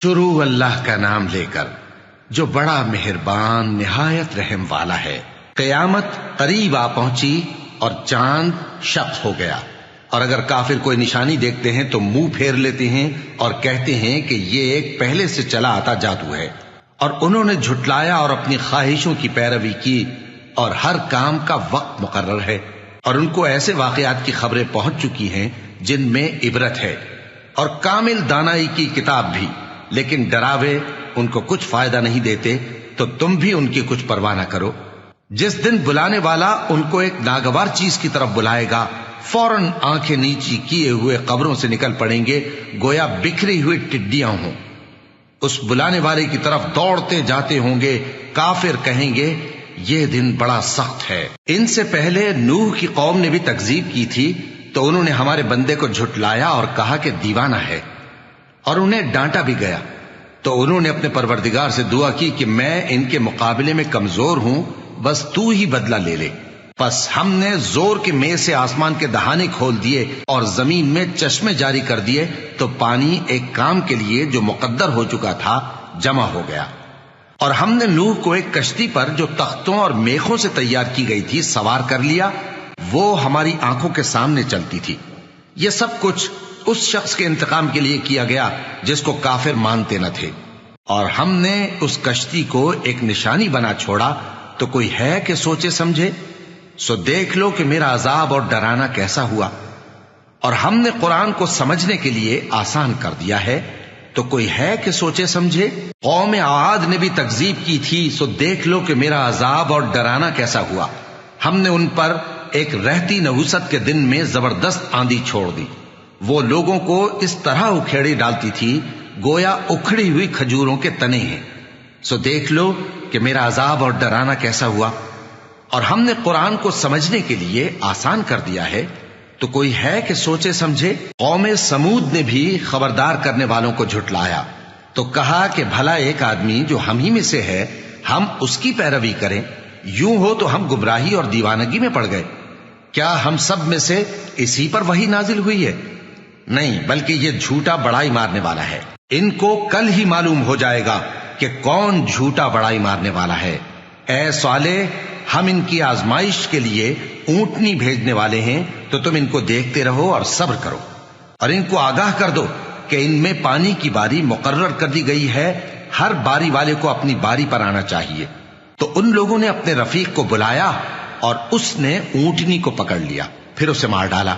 شروع اللہ کا نام لے کر جو بڑا مہربان نہایت رحم والا ہے۔ قیامت قریب آ پہنچی اور چاند شق ہو گیا، اور اگر کافر کوئی نشانی دیکھتے ہیں تو منہ پھیر لیتے ہیں اور کہتے ہیں کہ یہ ایک پہلے سے چلا آتا جادو ہے، اور انہوں نے جھٹلایا اور اپنی خواہشوں کی پیروی کی، اور ہر کام کا وقت مقرر ہے، اور ان کو ایسے واقعات کی خبریں پہنچ چکی ہیں جن میں عبرت ہے، اور کامل دانائی کی کتاب بھی، لیکن ڈراوے ان کو کچھ فائدہ نہیں دیتے، تو تم بھی ان کی کچھ پرواہ نہ کرو۔ جس دن بلانے والا ان کو ایک ناگوار چیز کی طرف بلائے گا، فوراً آنکھیں نیچی کیے ہوئے قبروں سے نکل پڑیں گے گویا بکھری ہوئی ٹڈیاں ہوں۔ اس بلانے والے کی طرف دوڑتے جاتے ہوں گے، کافر کہیں گے یہ دن بڑا سخت ہے۔ ان سے پہلے نوح کی قوم نے بھی تکذیب کی تھی، تو انہوں نے ہمارے بندے کو جھٹلایا اور کہا کہ دیوانہ ہے، اور انہیں ڈانٹا بھی گیا۔ تو انہوں نے اپنے پروردگار سے دعا کی کہ میں ان کے مقابلے میں کمزور ہوں، بس تو ہی بدلہ لے لے۔ پس ہم نے زور کے مے سے آسمان کے دہانے کھول دیے اور زمین میں چشمے جاری کر دیے، تو پانی ایک کام کے لیے جو مقدر ہو چکا تھا جمع ہو گیا۔ اور ہم نے نوح کو ایک کشتی پر جو تختوں اور میخوں سے تیار کی گئی تھی سوار کر لیا، وہ ہماری آنکھوں کے سامنے چلتی تھی۔ یہ سب کچھ اس شخص کے انتقام کے لیے کیا گیا جس کو کافر مانتے نہ تھے، اور ہم نے اس کشتی کو ایک نشانی بنا چھوڑا، تو کوئی ہے کہ سوچے سمجھے؟ سو دیکھ لو کہ میرا عذاب اور ڈرانا کیسا ہوا۔ اور ہم نے قرآن کو سمجھنے کے لیے آسان کر دیا ہے، تو کوئی ہے کہ سوچے سمجھے؟ قوم عاد نے بھی تکذیب کی تھی، سو دیکھ لو کہ میرا عذاب اور ڈرانا کیسا ہوا۔ ہم نے ان پر ایک رہتی نحوست کے دن میں زبردست آندھی چھوڑ دی، وہ لوگوں کو اس طرح اکھیڑی ڈالتی تھی گویا اکھڑی ہوئی کھجوروں کے تنے ہیں۔ سو دیکھ لو کہ میرا عذاب اور ڈرانا کیسا ہوا۔ اور ہم نے قرآن کو سمجھنے کے لیے آسان کر دیا ہے، تو کوئی ہے کہ سوچے سمجھے؟ قوم سمود نے بھی خبردار کرنے والوں کو جھٹلایا، تو کہا کہ بھلا ایک آدمی جو ہم ہی میں سے ہے، ہم اس کی پیروی کریں؟ یوں ہو تو ہم گمراہی اور دیوانگی میں پڑ گئے۔ کیا ہم سب میں سے اسی پر وحی نازل ہوئی ہے؟ نہیں، بلکہ یہ جھوٹا بڑائی مارنے والا ہے۔ ان کو کل ہی معلوم ہو جائے گا کہ کون جھوٹا بڑائی مارنے والا ہے۔ اے صالح، ہم ان کی آزمائش کے لیے اونٹنی بھیجنے والے ہیں، تو تم ان کو دیکھتے رہو اور صبر کرو، اور ان کو آگاہ کر دو کہ ان میں پانی کی باری مقرر کر دی گئی ہے، ہر باری والے کو اپنی باری پر آنا چاہیے۔ تو ان لوگوں نے اپنے رفیق کو بلایا، اور اس نے اونٹنی کو پکڑ لیا، پھر اسے مار ڈالا۔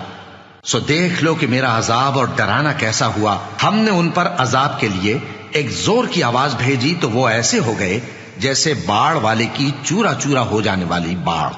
سو دیکھ لو کہ میرا عذاب اور ڈرانا کیسا ہوا۔ ہم نے ان پر عذاب کے لیے ایک زور کی آواز بھیجی، تو وہ ایسے ہو گئے جیسے باڑ والے کی چورا چورا ہو جانے والی باڑ۔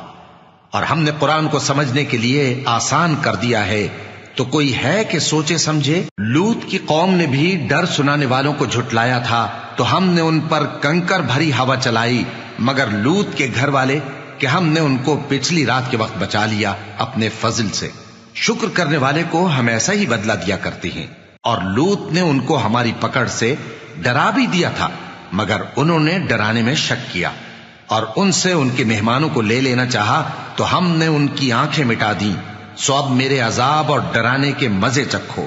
اور ہم نے قرآن کو سمجھنے کے لیے آسان کر دیا ہے، تو کوئی ہے کہ سوچے سمجھے؟ لوط کی قوم نے بھی ڈر سنانے والوں کو جھٹلایا تھا، تو ہم نے ان پر کنکر بھری ہوا چلائی، مگر لوط کے گھر والے کہ ہم نے ان کو پچھلی رات کے وقت بچا لیا اپنے فضل سے۔ شکر کرنے والے کو ہم ایسا ہی بدلہ دیا کرتے ہیں۔ اور لوط نے ان کو ہماری پکڑ سے ڈرا بھی دیا تھا، مگر انہوں نے ڈرانے میں شک کیا، اور ان سے ان کے مہمانوں کو لے لینا چاہا، تو ہم نے ان کی آنکھیں مٹا دیں۔ سو اب میرے عذاب اور ڈرانے کے مزے چکھو۔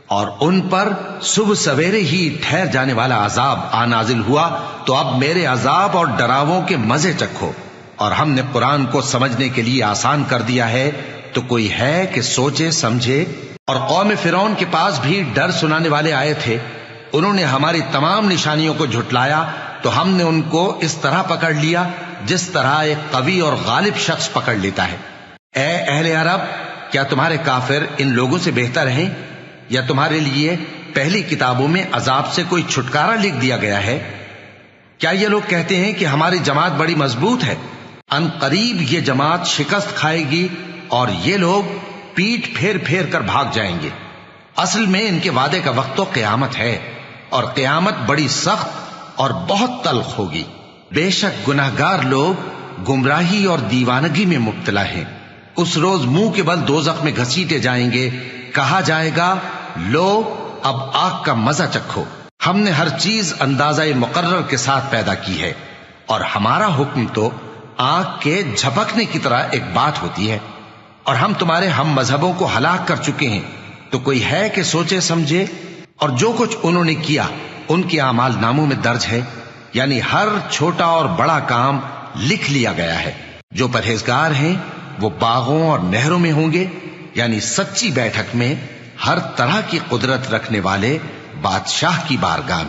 اور ان پر صبح سویرے ہی ٹھہر جانے والا عذاب آ نازل ہوا، تو اب میرے عذاب اور ڈراووں کے مزے چکھو۔ اور ہم نے قرآن کو سمجھنے کے لیے آسان کر دیا ہے، تو کوئی ہے کہ سوچے سمجھے؟ اور قوم فرعون کے پاس بھی ڈر سنانے والے آئے تھے، انہوں نے ہماری تمام نشانیوں کو جھٹلایا، تو ہم نے ان کو اس طرح پکڑ لیا جس طرح ایک قوی اور غالب شخص پکڑ لیتا ہے۔ اے اہل عرب، کیا تمہارے کافر ان لوگوں سے بہتر ہیں؟ یا تمہارے لیے پہلی کتابوں میں عذاب سے کوئی چھٹکارا لکھ دیا گیا ہے؟ کیا یہ لوگ کہتے ہیں کہ ہماری جماعت بڑی مضبوط ہے؟ ان قریب یہ جماعت شکست کھائے گی، اور یہ لوگ پیٹ پھیر پھیر کر بھاگ جائیں گے۔ اصل میں ان کے وعدے کا وقت تو قیامت ہے، اور قیامت بڑی سخت اور بہت تلخ ہوگی۔ بے شک گناہگار لوگ گمراہی اور دیوانگی میں مبتلا ہیں۔ اس روز منہ کے بل دوزخ میں گھسیٹے جائیں گے، کہا جائے گا لو اب آگ کا مزہ چکھو۔ ہم نے ہر چیز اندازہ مقرر کے ساتھ پیدا کی ہے، اور ہمارا حکم تو آگ کے جھپکنے کی طرح ایک بات ہوتی ہے۔ اور ہم تمہارے ہم مذہبوں کو ہلاک کر چکے ہیں، تو کوئی ہے کہ سوچے سمجھے؟ اور جو کچھ انہوں نے کیا ان کے اعمال ناموں میں درج ہے، یعنی ہر چھوٹا اور بڑا کام لکھ لیا گیا ہے۔ جو پرہیزگار ہیں وہ باغوں اور نہروں میں ہوں گے، یعنی سچی بیٹھک میں ہر طرح کی قدرت رکھنے والے بادشاہ کی بارگاہ میں۔